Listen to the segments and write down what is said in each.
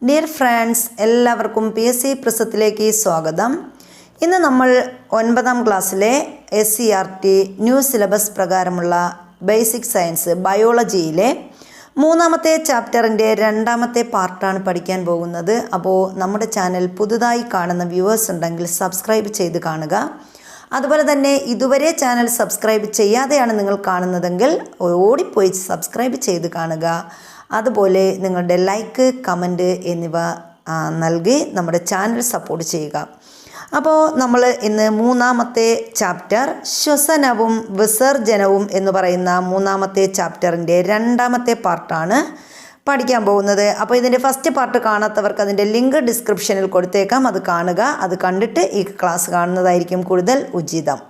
Dear friends, എല്ലാവർക്കും PSC പ്രസത്തിലേക്ക് സ്വാഗതം. ഇന്ന് നമ്മൾ 9ാം ക്ലാസ്സിലെ SCERT ന്യൂ സിലബസ് പ്രകാരമുള്ള ബേസിക് സയൻസ് ബയോളജിയിലെ 3ാമത്തെ ചാപ്റ്ററിൻ്റെ 2ാമത്തെ പാർട്ടാണ് പഠിക്കാൻ പോകുന്നത്. അപ്പോൾ നമ്മുടെ ചാനൽ പുതുതായി കാണുന്ന വ്യൂവേഴ്സ് ഉണ്ടെങ്കിൽ സബ്സ്ക്രൈബ് ചെയ്ത് കാണുക. അതുപോലെ തന്നെ ഇതുവരെ ചാനൽ സബ്സ്ക്രൈബ് ചെയ്യാതെയാണ് നിങ്ങൾ കാണുന്നതെങ്കിൽ ഓടിപ്പോയി സബ്സ്ക്രൈബ് ചെയ്ത് കാണുക. അതുപോലെ നിങ്ങളുടെ ലൈക്ക്, കമൻറ്റ് എന്നിവ നൽകി നമ്മുടെ ചാനൽ സപ്പോർട്ട് ചെയ്യുക. അപ്പോൾ നമ്മൾ ഇന്ന് 3ാമത്തെ ചാപ്റ്റർ ശ്വസനവും വിസർജനവും എന്ന് പറയുന്ന 3ാമത്തെ ചാപ്റ്ററിൻ്റെ 2ാമത്തെ പാർട്ടാണ് പഠിക്കാൻ പോകുന്നത്. അപ്പോൾ ഇതിൻ്റെ ഫസ്റ്റ് പാർട്ട് കാണാത്തവർക്ക് അതിൻ്റെ ലിങ്ക് ഡിസ്ക്രിപ്ഷനിൽ കൊടുത്തേക്കാം, അത് കാണുക. അത് കണ്ടിട്ട് ഈ ക്ലാസ് കാണുന്നതായിരിക്കും കൂടുതൽ ഉചിതം.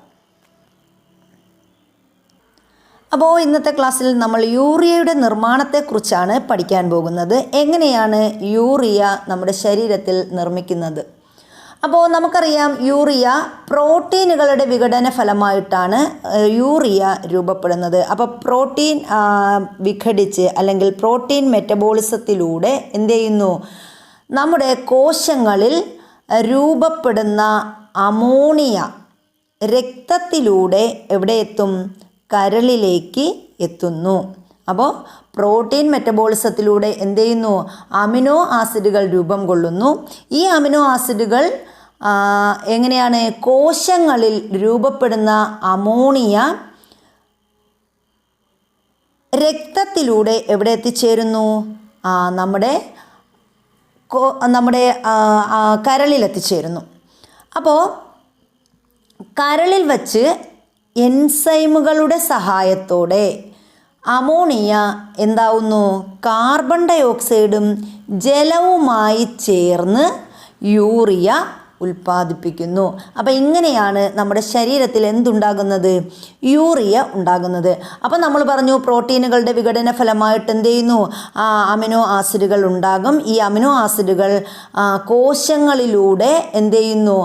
അപ്പോൾ ഇന്നത്തെ ക്ലാസ്സിൽ നമ്മൾ യൂറിയയുടെ നിർമ്മാണത്തെക്കുറിച്ചാണ് പഠിക്കാൻ പോകുന്നത്. എങ്ങനെയാണ് യൂറിയ നമ്മുടെ ശരീരത്തിൽ നിർമ്മിക്കുന്നത്? അപ്പോൾ നമുക്കറിയാം, യൂറിയ പ്രോട്ടീനുകളുടെ വിഘടന ഫലമായിട്ടാണ് യൂറിയ രൂപപ്പെടുന്നത്. അപ്പോൾ പ്രോട്ടീൻ വിഘടിച്ച് അല്ലെങ്കിൽ പ്രോട്ടീൻ മെറ്റബോളിസത്തിലൂടെ എന്ത് ചെയ്യുന്നു, നമ്മുടെ കോശങ്ങളിൽ രൂപപ്പെടുന്ന അമോണിയ രക്തത്തിലൂടെ എവിടെ എത്തും? കരളിലേക്ക് എത്തുന്നു. അപ്പോൾ പ്രോട്ടീൻ മെറ്റബോളിസത്തിലൂടെ എന്ത് ചെയ്യുന്നു? അമിനോ ആസിഡുകൾ രൂപം കൊള്ളുന്നു. ഈ അമിനോ ആസിഡുകൾ എങ്ങനെയാണ് കോശങ്ങളിൽ രൂപപ്പെടുന്ന അമോണിയ രക്തത്തിലൂടെ എവിടെ എത്തിച്ചേരുന്നു? നമ്മുടെ കരളിലെത്തിച്ചേരുന്നു. അപ്പോൾ കരളിൽ വച്ച് എൻസൈമുകളുടെ സഹായത്തോടെ അമോണിയ എന്താവുന്നു? കാർബൺ ഡൈ ഓക്സൈഡും ജലവുമായി ചേർന്ന് യൂറിയ ഉൽപ്പാദിപ്പിക്കുന്നു. അപ്പോൾ ഇങ്ങനെയാണ് നമ്മുടെ ശരീരത്തിൽ എന്തുണ്ടാകുന്നത്? യൂറിയ ഉണ്ടാകുന്നത്. അപ്പോൾ നമ്മൾ പറഞ്ഞു, പ്രോട്ടീനുകളുടെ വിഘടന ഫലമായിട്ട് എന്ത് ചെയ്യുന്നു? അമിനോ ആസിഡുകൾ ഉണ്ടാകും. ഈ അമിനോ ആസിഡുകൾ കോശങ്ങളിലൂടെ എന്ത് ചെയ്യുന്നു?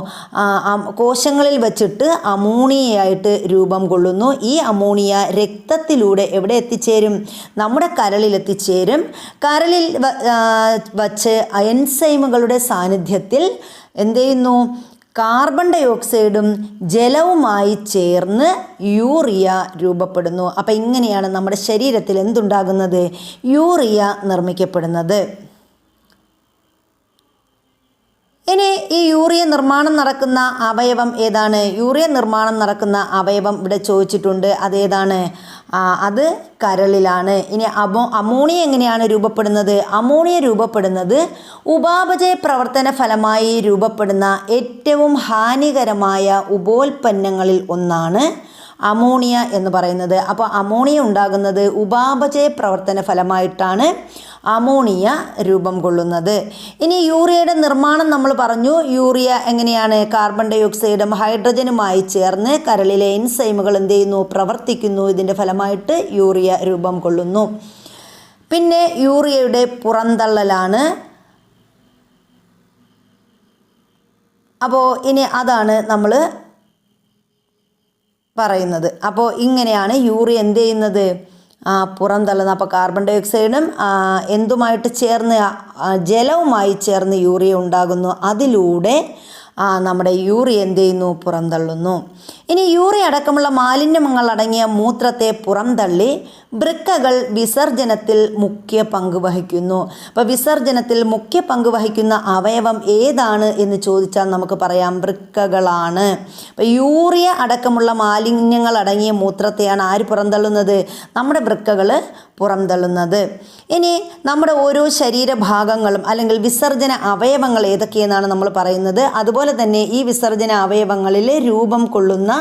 കോശങ്ങളിൽ വച്ചിട്ട് അമോണിയയായിട്ട് രൂപം കൊള്ളുന്നു. ഈ അമോണിയ രക്തത്തിലൂടെ എവിടെ എത്തിച്ചേരും? നമ്മുടെ കരളിൽ എത്തിച്ചേരും. കരളിൽ വച്ച് എൻസൈമുകളുടെ സാന്നിധ്യത്തിൽ എന്ത് ചെയ്യുന്നു? കാർബൺ ഡൈ ഓക്സൈഡും ജലവുമായി ചേർന്ന് യൂറിയ രൂപപ്പെടുന്നു. അപ്പോൾ ഇങ്ങനെയാണ് നമ്മുടെ ശരീരത്തിൽ എന്തുണ്ടാകുന്നത്? യൂറിയ നിർമ്മിക്കപ്പെടുന്നത്. ഇനി ഈ യൂറിയ നിർമ്മാണം നടക്കുന്ന അവയവം ഏതാണ്? യൂറിയ നിർമ്മാണം നടക്കുന്ന അവയവം ഇവിടെ ചോദിച്ചിട്ടുണ്ട്. അതേതാണ്? അത് കരളിലാണ്. ഇനി അമോണിയ എങ്ങനെയാണ് രൂപപ്പെടുന്നത്? അമോണിയ രൂപപ്പെടുന്നത് ഉപാപചയ പ്രവർത്തന ഫലമായി രൂപപ്പെടുന്ന ഏറ്റവും ഹാനികരമായ ഉപോൽപ്പന്നങ്ങളിൽ ഒന്നാണ് അമോണിയ എന്ന് പറയുന്നത്. അപ്പോൾ അമോണിയ ഉണ്ടാകുന്നത് ഉപാപചയ പ്രവർത്തന ഫലമായിട്ടാണ് അമോണിയ രൂപം കൊള്ളുന്നത്. ഇനി യൂറിയയുടെ നിർമ്മാണം നമ്മൾ പറഞ്ഞു. യൂറിയ എങ്ങനെയാണ്? കാർബൺ ഡൈ ഓക്സൈഡും ഹൈഡ്രജനുമായി ചേർന്ന് കരളിലെ എൻസൈമുകൾ എന്ത് ചെയ്യുന്നു? പ്രവർത്തിക്കുന്നു. ഇതിൻ്റെ ഫലമായിട്ട് യൂറിയ രൂപം കൊള്ളുന്നു. പിന്നെ യൂറിയയുടെ പുറന്തള്ളലാണ്. അപ്പോൾ ഇനി അതാണ് നമ്മൾ പറയുന്നത്. അപ്പോൾ ഇങ്ങനെയാണ് യൂറിയ എന്ത് ചെയ്യുന്നത്? പുറന്തള്ളുന്നത്. അപ്പോൾ കാർബൺ ഡൈ ഓക്സൈഡും എന്തുമായിട്ട് ചേർന്ന്? ജലവുമായി ചേർന്ന് യൂറിയ ഉണ്ടാകുന്നു. അതിലൂടെ നമ്മുടെ യൂറിയ എന്ത് ചെയ്യുന്നു? പുറന്തള്ളുന്നു. ഇനി യൂറിയ അടക്കമുള്ള മാലിന്യങ്ങൾ അടങ്ങിയ മൂത്രത്തെ പുറന്തള്ളി വൃക്കകൾ വിസർജനത്തിൽ മുഖ്യ പങ്ക് വഹിക്കുന്നു. അപ്പോൾ വിസർജനത്തിൽ മുഖ്യ പങ്ക് വഹിക്കുന്ന അവയവം ഏതാണ് എന്ന് ചോദിച്ചാൽ നമുക്ക് പറയാം, വൃക്കകളാണ്. അപ്പോൾ യൂറിയ അടക്കമുള്ള മാലിന്യങ്ങൾ അടങ്ങിയ മൂത്രത്തെയാണ് ആര് പുറന്തള്ളുന്നത്? നമ്മുടെ വൃക്കകൾ പുറന്തള്ളുന്നത്. ഇനി നമ്മുടെ ഓരോ ശരീരഭാഗങ്ങളും അല്ലെങ്കിൽ വിസർജന അവയവങ്ങൾ ഏതൊക്കെയെന്നാണ് നമ്മൾ പറയുന്നത്. അതുപോലെ തന്നെ ഈ വിസർജന അവയവങ്ങളിൽ രൂപം കൊള്ളുന്ന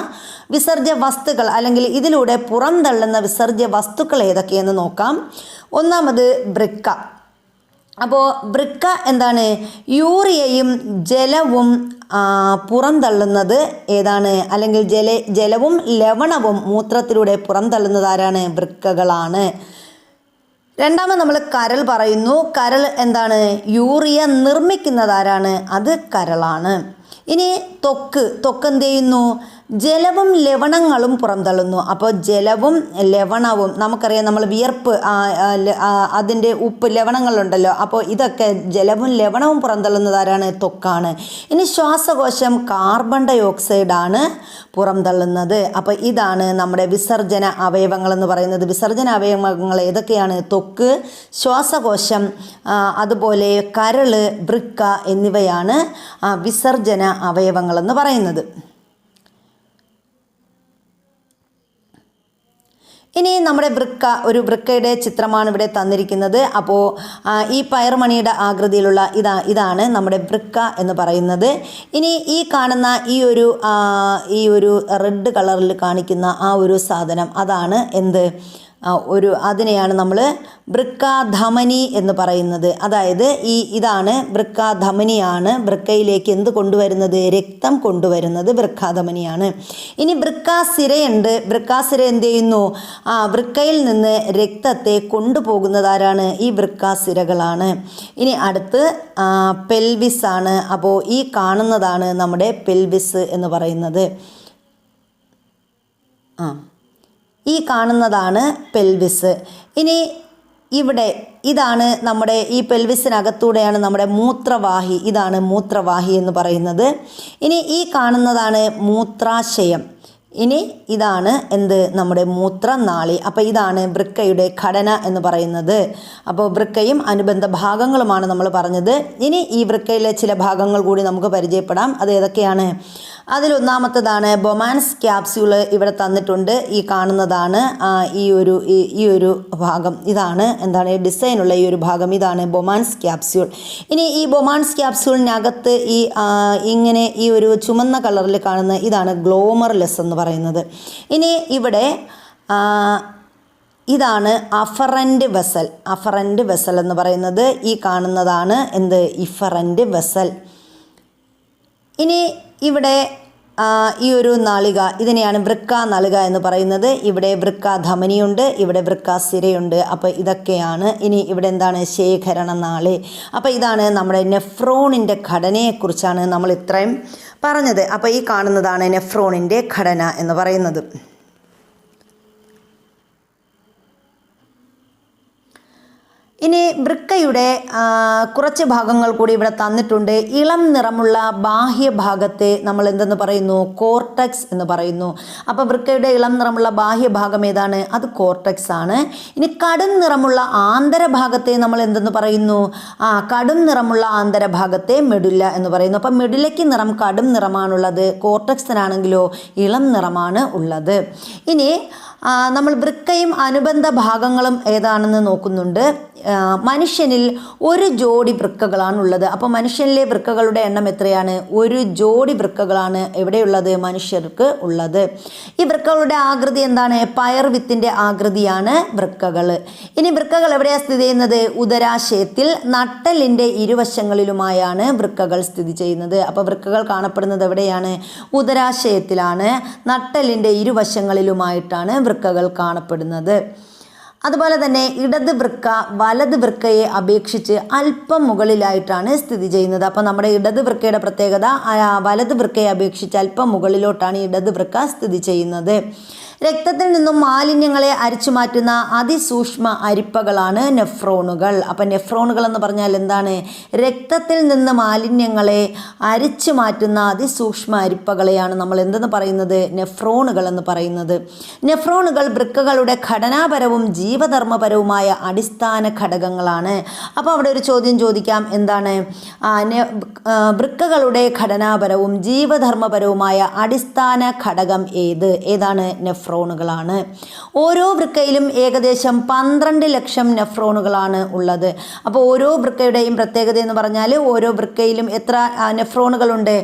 വിസർജ്യ വസ്തുക്കൾ അല്ലെങ്കിൽ ഇതിലൂടെ പുറന്തള്ളുന്ന വിസർജ്യ വസ്തുക്കൾ ഏതൊക്കെയെന്ന് നോക്കാം. ഒന്നാമത് വൃക്ക. അപ്പോൾ വൃക്ക എന്താണ്? യൂറിയയും ജലവും പുറന്തള്ളുന്നത് ഏതാണ്? അല്ലെങ്കിൽ ജലവും ലവണവും മൂത്രത്തിലൂടെ പുറന്തള്ളുന്നത് ആരാണ്? വൃക്കകളാണ്. രണ്ടാമത് നമ്മൾ കരൾ പറയുന്നു. കരൾ എന്താണ്? യൂറിയ നിർമ്മിക്കുന്നത് ആരാണ്? അത് കരളാണ്. ഇനി ത്വക്ക് എന്ത് ചെയ്യുന്നു? ജലവും ലവണങ്ങളും പുറന്തള്ളുന്നു. അപ്പോൾ ജലവും ലവണവും നമുക്കറിയാം, നമ്മൾ വിയർപ്പ് അതിൻ്റെ ഉപ്പ് ലവണങ്ങളുണ്ടല്ലോ, അപ്പോൾ ഇതൊക്കെ ജലവും ലവണവും പുറന്തള്ളുന്നത് ആരാണ്? ത്വക്കാണ്. ഇനി ശ്വാസകോശം കാർബൺ ഡൈ ഓക്സൈഡാണ് പുറന്തള്ളുന്നത്. അപ്പോൾ ഇതാണ് നമ്മുടെ വിസർജന അവയവങ്ങളെന്ന് പറയുന്നത്. വിസർജന അവയവങ്ങൾ ഏതൊക്കെയാണ്? ത്വക്ക്, ശ്വാസകോശം, അതുപോലെ കരള്, വൃക്ക എന്നിവയാണ് വിസർജന അവയവങ്ങളെന്ന് പറയുന്നത്. ഇനി നമ്മുടെ ഒരു വൃക്കയുടെ ചിത്രമാണ് ഇവിടെ തന്നിരിക്കുന്നത്. അപ്പോൾ ഈ പയർമണിയുടെ ആകൃതിയിലുള്ള ഇതാണ് നമ്മുടെ വൃക്ക എന്ന് പറയുന്നത്. ഇനി ഈ കാണുന്ന ഈ ഒരു റെഡ് കളറിൽ കാണിക്കുന്ന ആ ഒരു സാധനം, അതാണ് എന്ത്? അതിനെയാണ് നമ്മൾ വൃക്കാധമനി എന്ന് പറയുന്നത്. അതായത് ഇതാണ് വൃക്കാധമനിയാണ് വൃക്കയിലേക്ക് എന്ത് കൊണ്ടുവരുന്നത്? രക്തം കൊണ്ടുവരുന്നത് വൃക്കാധമനിയാണ്. ഇനി വൃക്കാസിരയുണ്ട്. വൃക്കാസിര എന്ത് ചെയ്യുന്നു? വൃക്കയിൽ നിന്ന് രക്തത്തെ കൊണ്ടുപോകുന്നത് ആരാണ്? ഈ വൃക്കാസിരകളാണ്. ഇനി അടുത്ത് പെൽവിസ് ആണ്. അപ്പോൾ ഈ കാണുന്നതാണ് നമ്മുടെ പെൽവിസ് എന്ന് പറയുന്നത്. ഈ കാണുന്നതാണ് പെൽവിസ്. ഇനി ഇതാണ് നമ്മുടെ ഈ പെൽവിസിനകത്തൂടെയാണ് നമ്മുടെ മൂത്രവാഹി. ഇതാണ് മൂത്രവാഹി എന്ന് പറയുന്നത്. ഇനി ഈ കാണുന്നതാണ് മൂത്രാശയം. ഇനി ഇതാണ് എന്ത്? നമ്മുടെ മൂത്രനാളി. അപ്പോൾ ഇതാണ് വൃക്കയുടെ ഘടന എന്ന് പറയുന്നത്. അപ്പോൾ വൃക്കയും അനുബന്ധ ഭാഗങ്ങളുമാണ് നമ്മൾ പറഞ്ഞത്. ഇനി ഈ വൃക്കയിലെ ചില ഭാഗങ്ങൾ കൂടി നമുക്ക് പരിചയപ്പെടാം. അത് ഏതൊക്കെയാണ്? അതിലൊന്നാമത്തതാണ് ബൊമാൻസ് ക്യാപ്സ്യൂൾ. ഇവിടെ തന്നിട്ടുണ്ട്. ഈ കാണുന്നതാണ് ഈ ഒരു ഭാഗം. ഇതാണ് എന്താണ് ഡിസൈനുള്ള ഈ ഒരു ഭാഗം. ഇതാണ് ബൊമാൻസ് ക്യാപ്സ്യൂൾ. ഇനി ഈ ബൊമാൻസ് ക്യാപ്സ്യൂളിനകത്ത് ഇങ്ങനെ ഈ ഒരു ചുമന്ന കളറിൽ കാണുന്ന ഇതാണ് ഗ്ലോമർലെസ് എന്ന് പറയുന്നത്. ഇനി ഇവിടെ ഇതാണ് അഫറൻറ്റ് വെസൽ എന്ന് പറയുന്നത്. ഈ കാണുന്നതാണ് എന്ത്? Efferent vessel. ഇനി ഇവിടെ ഈ ഒരു നാളിക, ഇതിനെയാണ് വൃക്ക നാളിക എന്ന് പറയുന്നത്. ഇവിടെ വൃക്കാധമനിയുണ്ട്, ഇവിടെ വൃക്കാസിരയുണ്ട്. അപ്പോൾ ഇതൊക്കെയാണ്. ഇനി ഇവിടെ എന്താണ്? ശേഖരണ നാളി. അപ്പോൾ ഇതാണ് നമ്മുടെ നെഫ്രോണിൻ്റെ ഘടനയെക്കുറിച്ചാണ് നമ്മൾ ഇത്രയും പറഞ്ഞത്. അപ്പോൾ ഈ കാണുന്നതാണ് നെഫ്രോണിൻ്റെ ഘടന എന്ന് പറയുന്നത്. ഇനി വൃക്കയുടെ കുറച്ച് ഭാഗങ്ങൾ കൂടി ഇവിടെ തന്നിട്ടുണ്ട്. ഇളം നിറമുള്ള ബാഹ്യഭാഗത്തെ നമ്മൾ എന്തെന്ന് പറയുന്നു? കോർട്ടക്സ് എന്ന് പറയുന്നു. അപ്പോൾ വൃക്കയുടെ ഇളം നിറമുള്ള ബാഹ്യഭാഗം ഏതാണ്? അത് കോർട്ടക്സ് ആണ്. ഇനി കടും നിറമുള്ള ആന്തരഭാഗത്തെ നമ്മൾ എന്തെന്ന് പറയുന്നു? കടും നിറമുള്ള ആന്തരഭാഗത്തെ മെഡുല്ല എന്ന് പറയുന്നു. അപ്പം മെഡുലയ്ക്ക് കടും നിറമാണുള്ളത്, കോർട്ടക്സിനാണെങ്കിലോ ഇളം നിറമാണ് ഉള്ളത്. ഇനി നമ്മൾ വൃക്കയും അനുബന്ധ ഭാഗങ്ങളും ഏതാണെന്ന് നോക്കുന്നുണ്ട്. മനുഷ്യനിൽ ഒരു ജോഡി വൃക്കകളാണുള്ളത്. അപ്പോൾ മനുഷ്യനിലെ വൃക്കകളുടെ എണ്ണം എത്രയാണ്? ഒരു ജോഡി വൃക്കകളാണ് എവിടെയുള്ളത്? മനുഷ്യർക്ക് ഉള്ളത്. ഈ വൃക്കകളുടെ ആകൃതി എന്താണ്? പയർ വിത്തിൻ്റെ ആകൃതിയാണ് വൃക്കകൾ. ഇനി വൃക്കകൾ എവിടെയാണ് സ്ഥിതി ചെയ്യുന്നത്? ഉദരാശയത്തിൽ നട്ടെല്ലിൻ്റെ ഇരുവശങ്ങളിലുമായാണ് വൃക്കകൾ സ്ഥിതി ചെയ്യുന്നത്. അപ്പോൾ വൃക്കകൾ കാണപ്പെടുന്നത് എവിടെയാണ്? ഉദരാശയത്തിലാണ്. നട്ടെല്ലിൻ്റെ ഇരുവശങ്ങളിലുമായിട്ടാണ് വൃക്കകൾ കാണപ്പെടുന്നത്. അതുപോലെ തന്നെ ഇടത് വൃക്ക വലത് വൃക്കയെ അപേക്ഷിച്ച് അല്പം മുകളിലായിട്ടാണ് സ്ഥിതി ചെയ്യുന്നത്. അപ്പോൾ നമ്മുടെ ഇടത് വൃക്കയുടെ പ്രത്യേകത വലത് വൃക്കയെ അപേക്ഷിച്ച് അല്പം മുകളിലോട്ടാണ് ഇടത് വൃക്ക സ്ഥിതി ചെയ്യുന്നത്. രക്തത്തിൽ നിന്നും മാലിന്യങ്ങളെ അരിച്ചു മാറ്റുന്ന അതിസൂക്ഷ്മ അരിപ്പകളാണ് നെഫ്രോണുകൾ. അപ്പം നെഫ്രോണുകൾ എന്ന് പറഞ്ഞാൽ എന്താണ്? രക്തത്തിൽ നിന്ന് മാലിന്യങ്ങളെ അരിച്ചു മാറ്റുന്ന അതിസൂക്ഷ്മ അരിപ്പകളെയാണ് നമ്മൾ എന്തെന്ന് പറയുന്നത്? നെഫ്രോണുകൾ എന്ന് പറയുന്നത്. നെഫ്രോണുകൾ വൃക്കകളുടെ ഘടനാപരവും ജീവധർമ്മപരവുമായ അടിസ്ഥാന ഘടകങ്ങളാണ്. അപ്പോൾ അവിടെ ഒരു ചോദ്യം ചോദിക്കാം. എന്താണ്? വൃക്കകളുടെ ഘടനാപരവും ജീവധർമ്മപരവുമായ അടിസ്ഥാന ഘടകം ഏതാണ്? നെഫ്രോണുകളാണ്. ഓരോ വൃക്കയിലും ഏകദേശം 12 ലക്ഷം നെഫ്രോണുകളാണ് ഉള്ളത്. അപ്പോൾ ഓരോ വൃക്കയുടെയും പ്രത്യേകത എന്ന് പറഞ്ഞാൽ ഓരോ വൃക്കയിലും എത്ര നെഫ്രോണുകളുണ്ട്?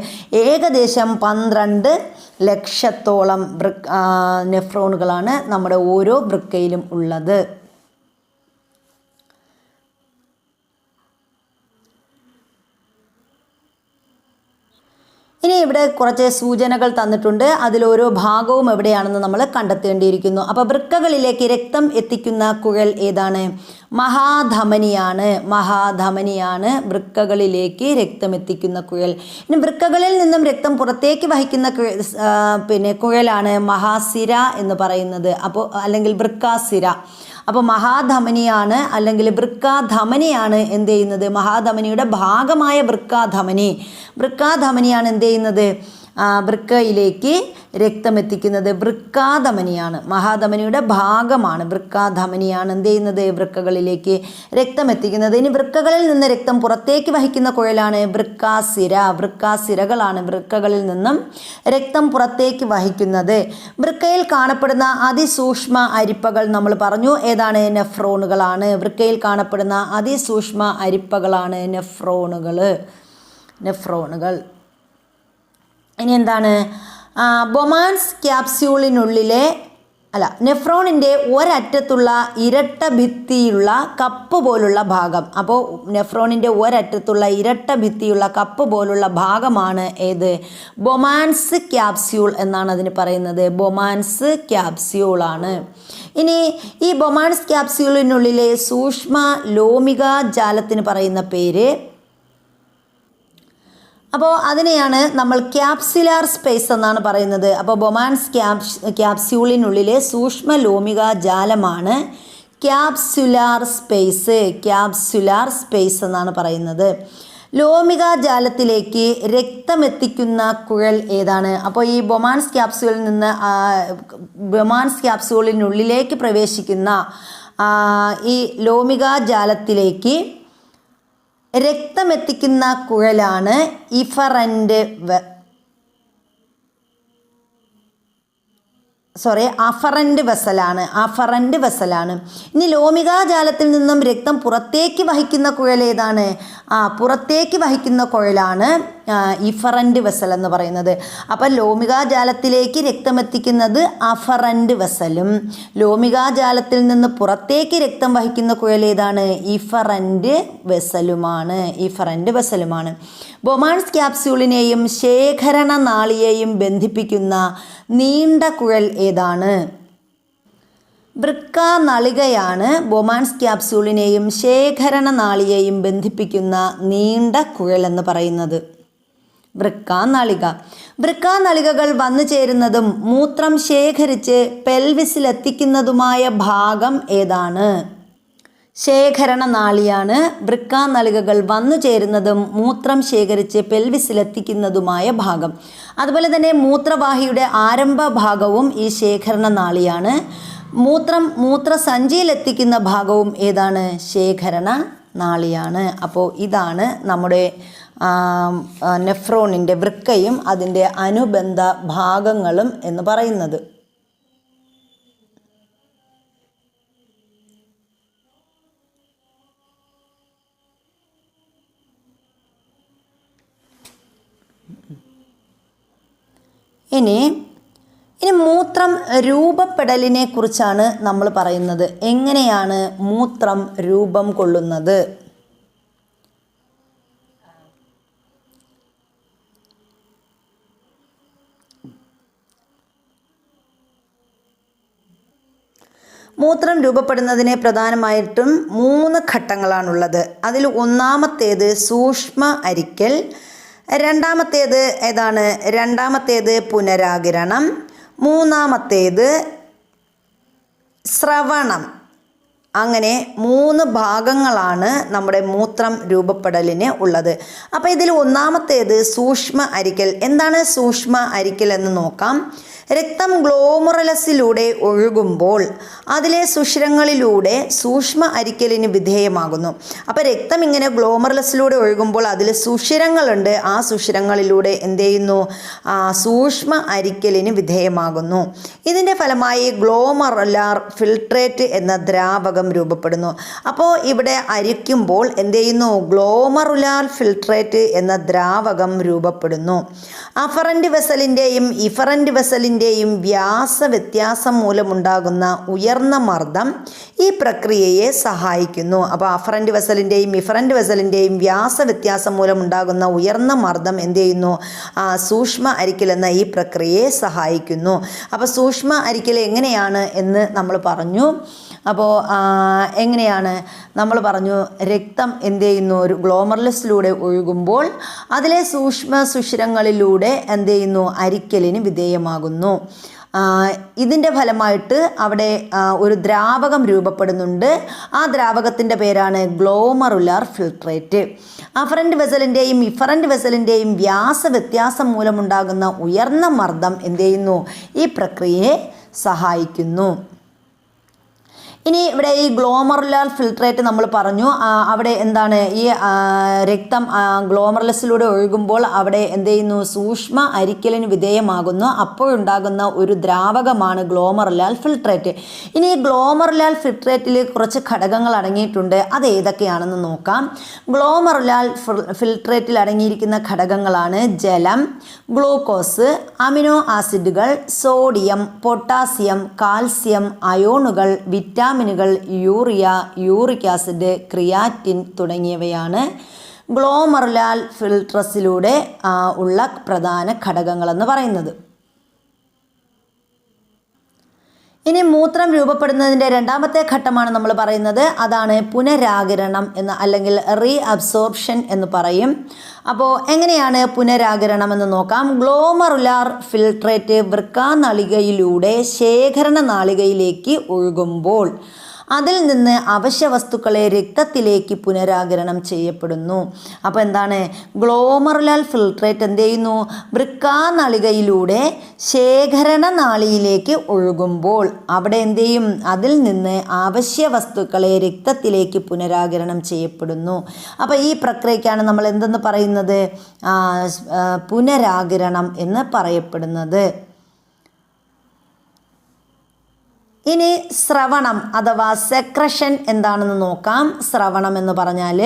ഏകദേശം 12 ലക്ഷത്തോളം നെഫ്രോണുകളാണ് നമ്മുടെ ഓരോ വൃക്കയിലും ഉള്ളത്. ഇനി ഇവിടെ കുറച്ച് സൂചനകൾ തന്നിട്ടുണ്ട്. അതിലോരോ ഭാഗവും എവിടെയാണെന്ന് നമ്മൾ കണ്ടെത്തേണ്ടിയിരിക്കുന്നു. അപ്പോൾ വൃക്കകളിലേക്ക് രക്തം എത്തിക്കുന്ന കുഴൽ ഏതാണ്? മഹാധമനിയാണ് വൃക്കകളിലേക്ക് രക്തം എത്തിക്കുന്ന കുഴൽ. ഇനി വൃക്കകളിൽ നിന്നും രക്തം പുറത്തേക്ക് വഹിക്കുന്ന കുഴലാണ് മഹാസിര എന്ന് പറയുന്നത്. അപ്പോൾ അല്ലെങ്കിൽ വൃക്കാസിര. അപ്പോൾ മഹാധമനിയാണ് അല്ലെങ്കിൽ വൃക്കാധമനിയാണ് എന്ത് ചെയ്യുന്നത്? മഹാധമനിയുടെ ഭാഗമായ വൃക്കാധമനിയാണ് എന്ത് ചെയ്യുന്നത്? വൃക്കയിലേക്ക് രക്തം എത്തിക്കുന്നത്. വൃക്കാധമനിയാണ്, മഹാധമനിയുടെ ഭാഗമാണ്. വൃക്കാധമനിയാണ് എന്ത് ചെയ്യുന്നത്? വൃക്കകളിലേക്ക് രക്തം എത്തിക്കുന്നത്. ഇനി വൃക്കകളിൽ നിന്ന് രക്തം പുറത്തേക്ക് വഹിക്കുന്ന കുഴലാണ് വൃക്കാസിരകളാണ് വൃക്കകളിൽ നിന്നും രക്തം പുറത്തേക്ക് വഹിക്കുന്നത്. വൃക്കയിൽ കാണപ്പെടുന്ന അതിസൂക്ഷ്മ അരിപ്പകൾ നമ്മൾ പറഞ്ഞു ഏതാണ്? നെഫ്രോണുകളാണ്. വൃക്കയിൽ കാണപ്പെടുന്ന അതിസൂക്ഷ്മ അരിപ്പകളാണ് നെഫ്രോണുകൾ. ഇനി എന്താണ്? ബൊമാൻസ് ക്യാപ്സ്യൂളിനുള്ളിലെ നെഫ്രോണിൻ്റെ ഒരറ്റത്തുള്ള ഇരട്ട ഭിത്തിയുള്ള കപ്പ് പോലുള്ള ഭാഗം. അപ്പോൾ നെഫ്രോണിൻ്റെ ഒരറ്റത്തുള്ള ഇരട്ട ഭിത്തിയുള്ള കപ്പ് പോലുള്ള ഭാഗമാണ് ഏത്? ബൊമാൻസ് ക്യാപ്സ്യൂൾ എന്നാണ് അതിന് പറയുന്നത്. ബൊമാൻസ് ക്യാപ്സ്യൂളാണ്. ഇനി ഈ ബൊമാൻസ് ക്യാപ്സ്യൂളിനുള്ളിലെ സൂക്ഷ്മ ലോമിക ജാലത്തിന് പറയുന്ന പേര്, അപ്പോൾ അതിനെയാണ് നമ്മൾ ക്യാപ്സുലാർ സ്പേസ് എന്നാണ് പറയുന്നത്. അപ്പോൾ ബൊമാൻസ് ക്യാപ്സ്യൂളിനുള്ളിലെ സൂക്ഷ്മ ലോമിക ജാലമാണ് ക്യാപ്സുലാർ സ്പേസ് എന്നാണ് പറയുന്നത്. ലോമിക ജാലത്തിലേക്ക് രക്തമെത്തിക്കുന്ന കുഴൽ ഏതാണ്? അപ്പോൾ ഈ ബൊമാൻസ് ക്യാപ്സ്യൂളിനുള്ളിലേക്ക് പ്രവേശിക്കുന്ന ഈ ലോമിക ജാലത്തിലേക്ക് രക്തമെത്തിക്കുന്ന കുഴലാണ് അഫറൻ്റ് വെസലാണ്. ഇനി ലോമിക ജാലത്തിൽ നിന്നും രക്തം പുറത്തേക്ക് വഹിക്കുന്ന കുഴൽ ഏതാണ്? പുറത്തേക്ക് വഹിക്കുന്ന കുഴലാണ് ഇഫറൻ്റ് വെസൽ എന്ന് പറയുന്നത്. അപ്പം ലോമിക ജാലത്തിലേക്ക് രക്തമെത്തിക്കുന്നത് അഫറൻ്റ് വെസലും, ലോമിക ജാലത്തിൽ നിന്ന് പുറത്തേക്ക് രക്തം വഹിക്കുന്ന കുഴൽ ഏതാണ്? ഇഫറൻ്റ് വെസലുമാണ്. ബൊമാൻസ് ക്യാപ്സ്യൂളിനെയും ശേഖരണ നാളിയെയും ബന്ധിപ്പിക്കുന്ന നീണ്ട കുഴൽ ഏതാണ്? വൃക്കാനളികയാണ് ബൊമാൻസ് ക്യാപ്സ്യൂളിനെയും ശേഖരണ നാളിയെയും ബന്ധിപ്പിക്കുന്ന നീണ്ട കുഴൽ എന്ന് പറയുന്നത്. വൃക്കാനളികകൾ വന്നു ചേരുന്നതും മൂത്രം ശേഖരിച്ച് പെൽവിസിലെത്തിക്കുന്നതുമായ ഭാഗം ഏതാണ്? ശേഖരണ നാളിയാണ് വൃക്കാനളികകൾ വന്നു ചേരുന്നതും മൂത്രം ശേഖരിച്ച് പെൽവിസിലെത്തിക്കുന്നതുമായ ഭാഗം. അതുപോലെ തന്നെ മൂത്രവാഹിയുടെ ആരംഭ ഭാഗവും ഈ ശേഖരണ നാളിയാണ്. മൂത്രസഞ്ചിയിലെത്തിക്കുന്ന ഭാഗവും ഏതാണ്? ശേഖരണ നാളിയാണ്. അപ്പോൾ ഇതാണ് നമ്മുടെ നെഫ്രോണിൻ്റെ വൃക്കയും അതിൻ്റെ അനുബന്ധ ഭാഗങ്ങളും എന്ന് പറയുന്നത്. ഇനി മൂത്രം രൂപപ്പെടലിനെ കുറിച്ചാണ് നമ്മൾ പറയുന്നത്. എങ്ങനെയാണ് മൂത്രം രൂപം കൊള്ളുന്നത്? മൂത്രം രൂപപ്പെടുന്നതിന് പ്രധാനമായിട്ടും 3 ഘട്ടങ്ങളാണുള്ളത്. അതിൽ ഒന്നാമത്തേത് സൂക്ഷ്മ അരിക്കൽ, രണ്ടാമത്തേത് പുനരാകിരണം, മൂന്നാമത്തേത് ശ്രവണം. അങ്ങനെ 3 ഭാഗങ്ങളാണ് നമ്മുടെ മൂത്രം രൂപപ്പെടലിന് ഉള്ളത്. അപ്പോൾ ഇതിൽ ഒന്നാമത്തേത് സൂക്ഷ്മ അരിക്കൽ. എന്താണ് സൂക്ഷ്മ അരിക്കൽ എന്ന് നോക്കാം. രക്തം ഗ്ലോമറുലസിലൂടെ ഒഴുകുമ്പോൾ അതിലെ സുഷിരങ്ങളിലൂടെ സൂക്ഷ്മ അരിക്കലിന് വിധേയമാകുന്നു. അപ്പോൾ രക്തം ഇങ്ങനെ ഗ്ലോമറുലസിലൂടെ ഒഴുകുമ്പോൾ അതിൽ സുഷിരങ്ങളുണ്ട്. ആ സുഷിരങ്ങളിലൂടെ എന്ത് ചെയ്യുന്നു? സൂക്ഷ്മ അരിക്കലിന് വിധേയമാകുന്നു. ഇതിൻ്റെ ഫലമായി ഗ്ലോമറുലാർ ഫിൽട്രേറ്റ് എന്ന ദ്രാവകം ദ്രാവകം രൂപപ്പെടുന്നു. അപ്പോൾ ഇവിടെ അരിക്കുമ്പോൾ എന്ത് ചെയ്യുന്നു? ഗ്ലോമറുലാർ ഫിൽട്രേറ്റ് എന്ന ദ്രാവകം രൂപപ്പെടുന്നു. അഫറൻറ്റ് വെസലിൻ്റെയും ഇഫറൻറ്റ് വെസലിൻ്റെയും വ്യാസ വ്യത്യാസം മൂലമുണ്ടാകുന്ന ഉയർന്ന മർദ്ദം ഈ പ്രക്രിയയെ സഹായിക്കുന്നു. അപ്പോൾ അഫറൻറ്റ് വെസലിൻ്റെയും ഇഫറൻറ്റ് വെസലിൻ്റെയും വ്യാസ വ്യത്യാസം മൂലമുണ്ടാകുന്ന ഉയർന്ന മർദ്ദം എന്ത് ചെയ്യുന്നു? സൂക്ഷ്മ അരിക്കൽ എന്ന ഈ പ്രക്രിയയെ സഹായിക്കുന്നു. അപ്പോൾ സൂക്ഷ്മ അരിക്കൽ എങ്ങനെയാണ് എന്ന് നമ്മൾ പറഞ്ഞു. അപ്പോൾ എങ്ങനെയാണ് നമ്മൾ പറഞ്ഞു? രക്തം എന്ത് ചെയ്യുന്നു? ഒരു ഗ്ലോമറുലസിലൂടെ ഒഴുകുമ്പോൾ അതിലെ സൂക്ഷ്മ സുഷിരങ്ങളിലൂടെ എന്ത് ചെയ്യുന്നു? അരിക്കലിന് വിധേയമാകുന്നു. ഇതിൻ്റെ ഫലമായിട്ട് അവിടെ ഒരു ദ്രാവകം രൂപപ്പെടുന്നുണ്ട്. ആ ദ്രാവകത്തിൻ്റെ പേരാണ് ഗ്ലോമറുലാർ ഫിൽട്രേറ്റ്. അഫറൻറ്റ് വെസലിൻ്റെയും ഇഫറൻറ്റ് വെസലിൻ്റെയും വ്യാസ വ്യത്യാസം മൂലമുണ്ടാകുന്ന ഉയർന്ന മർദ്ദം എന്ത് ചെയ്യുന്നു? ഈ പ്രക്രിയയെ സഹായിക്കുന്നു. ഇനി ഇവിടെ ഈ ഗ്ലോമറുലാർ ഫിൽട്രേറ്റ് നമ്മൾ പറഞ്ഞു. അവിടെ എന്താണ്? ഈ രക്തം ഗ്ലോമറുലസിലൂടെ ഒഴുകുമ്പോൾ അവിടെ എന്ത് ചെയ്യുന്നു? സൂക്ഷ്മ അരിക്കലിന് വിധേയമാകുന്നു. അപ്പോഴുണ്ടാകുന്ന ഒരു ദ്രാവകമാണ് ഗ്ലോമറുലാർ ഫിൽട്രേറ്റ്. ഇനി ഈ ഗ്ലോമറുലാർ ഫിൽട്രേറ്റിൽ കുറച്ച് ഘടകങ്ങൾ അടങ്ങിയിട്ടുണ്ട്. അത് ഏതൊക്കെയാണെന്ന് നോക്കാം. ഗ്ലോമറുലാർ ഫിൽട്രേറ്റിൽ അടങ്ങിയിരിക്കുന്ന ഘടകങ്ങളാണ് ജലം, ഗ്ലൂക്കോസ്, അമിനോ ആസിഡുകൾ, സോഡിയം, പൊട്ടാസ്യം, കാൽസ്യം, അയോണുകൾ, വിറ്റാമിനുകൾ, യൂറിയ, യൂറിക് ആസിഡ്, ക്രിയാറ്റിൻ തുടങ്ങിയവയാണ് ഗ്ലോമറുലാർ ഫിൽട്രസിലൂടെ ഉള്ള പ്രധാന ഘടകങ്ങളെന്ന് പറയുന്നത്. ഇനി മൂത്രം രൂപപ്പെടുന്നതിൻ്റെ രണ്ടാമത്തെ ഘട്ടമാണ് നമ്മൾ പറയുന്നത്. അതാണ് പുനരാകിരണം എന്ന്, അല്ലെങ്കിൽ റീ അബ്സോർപ്ഷൻ എന്ന് പറയും. അപ്പോൾ എങ്ങനെയാണ് പുനരാകിരണം എന്ന് നോക്കാം. ഗ്ലോമറുലാർ ഫിൽട്രേറ്റ് വൃക്കാനാളികയിലൂടെ ശേഖരണ നാളികയിലേക്ക് ഒഴുകുമ്പോൾ അതിൽ നിന്ന് അവശ്യ വസ്തുക്കളെ രക്തത്തിലേക്ക് പുനരാകിരണം ചെയ്യപ്പെടുന്നു. അപ്പോൾ എന്താണ്? ഗ്ലോമറുലാർ ഫിൽട്രേറ്റ് എന്ത് ചെയ്യുന്നു? വൃക്കാനാളികയിലൂടെ ശേഖരണ നാളിയിലേക്ക് ഒഴുകുമ്പോൾ അവിടെ എന്ത് ചെയ്യും? അതിൽ നിന്ന് അവശ്യ വസ്തുക്കളെ രക്തത്തിലേക്ക് പുനരാകിരണം ചെയ്യപ്പെടുന്നു. അപ്പോൾ ഈ പ്രക്രിയക്കാണ് നമ്മൾ എന്തെന്ന് പറയുന്നത്? പുനരാകിരണം എന്ന് പറയപ്പെടുന്നത്. ഇനി സ്രവണം അഥവാ സെക്രഷൻ എന്താണെന്ന് നോക്കാം. സ്രവണം എന്ന് പറഞ്ഞാൽ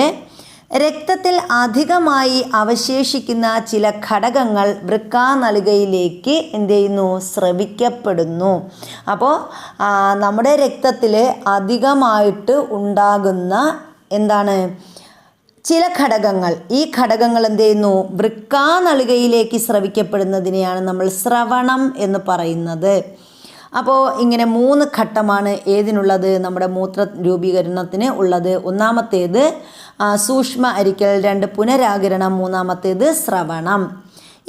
രക്തത്തിൽ അധികമായി അവശേഷിക്കുന്ന ചില ഘടകങ്ങൾ വൃക്കാനാളികയിലേക്ക് എന്ത് ചെയ്യുന്നു? സ്രവിക്കപ്പെടുന്നു. അപ്പോൾ നമ്മുടെ രക്തത്തിൽ അധികമായിട്ട് ഉണ്ടാകുന്ന എന്താണ്? ചില ഘടകങ്ങൾ. ഈ ഘടകങ്ങൾ എന്ത് ചെയ്യുന്നു? വൃക്കാനാളികയിലേക്ക് സ്രവിക്കപ്പെടുന്നതിനെയാണ് നമ്മൾ സ്രവണം എന്ന് പറയുന്നത്. അപ്പോൾ ഇങ്ങനെ 3 ഘട്ടമാണ് ഏതിനുള്ളത്? നമ്മുടെ മൂത്ര രൂപീകരണത്തിന് ഉള്ളത്. ഒന്നാമത്തേത് സൂക്ഷ്മ അരിക്കൽ, 2 പുനരാകിരണം, മൂന്നാമത്തേത് സ്രവണം.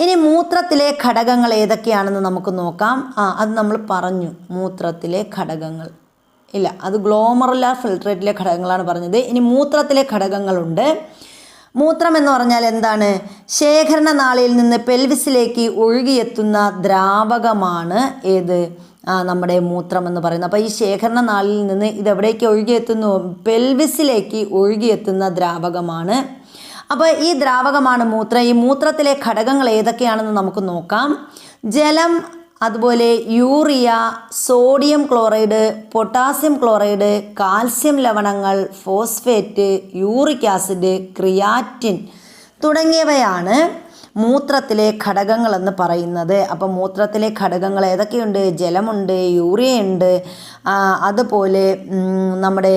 ഇനി മൂത്രത്തിലെ ഘടകങ്ങൾ ഏതൊക്കെയാണെന്ന് നമുക്ക് നോക്കാം. അത് നമ്മൾ പറഞ്ഞു. മൂത്രത്തിലെ ഘടകങ്ങൾ ഇല്ല, അത് ഗ്ലോമറുലാർ ഫിൽട്രേറ്റിലെ ഘടകങ്ങളാണ് പറഞ്ഞത്. ഇനി മൂത്രത്തിലെ ഘടകങ്ങളുണ്ട്. മൂത്രം എന്ന് പറഞ്ഞാൽ എന്താണ്? ശേഖരണ നാളിയിൽ നിന്ന് പെൽവിസിലേക്ക് ഒഴുകിയെത്തുന്ന ദ്രാവകമാണ് ഏത്? നമ്മുടെ മൂത്രം എന്ന് പറയുന്നത്. അപ്പോൾ ഈ ശേഖരണ നാളിൽ നിന്ന് ഇതെവിടേക്ക് ഒഴുകിയെത്തുന്നു? പെൽവിസിലേക്ക് ഒഴുകിയെത്തുന്ന ദ്രാവകമാണ്. അപ്പോൾ ഈ ദ്രാവകമാണ് മൂത്രം. ഈ മൂത്രത്തിലെ ഘടകങ്ങൾ ഏതൊക്കെയാണെന്ന് നമുക്ക് നോക്കാം. ജലം, അതുപോലെ urea, sodium chloride, potassium chloride, calcium ലവണങ്ങൾ, ഫോസ്ഫേറ്റ്, യൂറിക് ആസിഡ്, ക്രിയാറ്റിൻ തുടങ്ങിയവയാണ് മൂത്രത്തിലെ ഘടകങ്ങളെന്ന് പറയുന്നത്. അപ്പോൾ മൂത്രത്തിലെ ഘടകങ്ങൾ ഏതൊക്കെയുണ്ട്? ജലമുണ്ട്, യൂറിയയുണ്ട്, അതുപോലെ നമ്മുടെ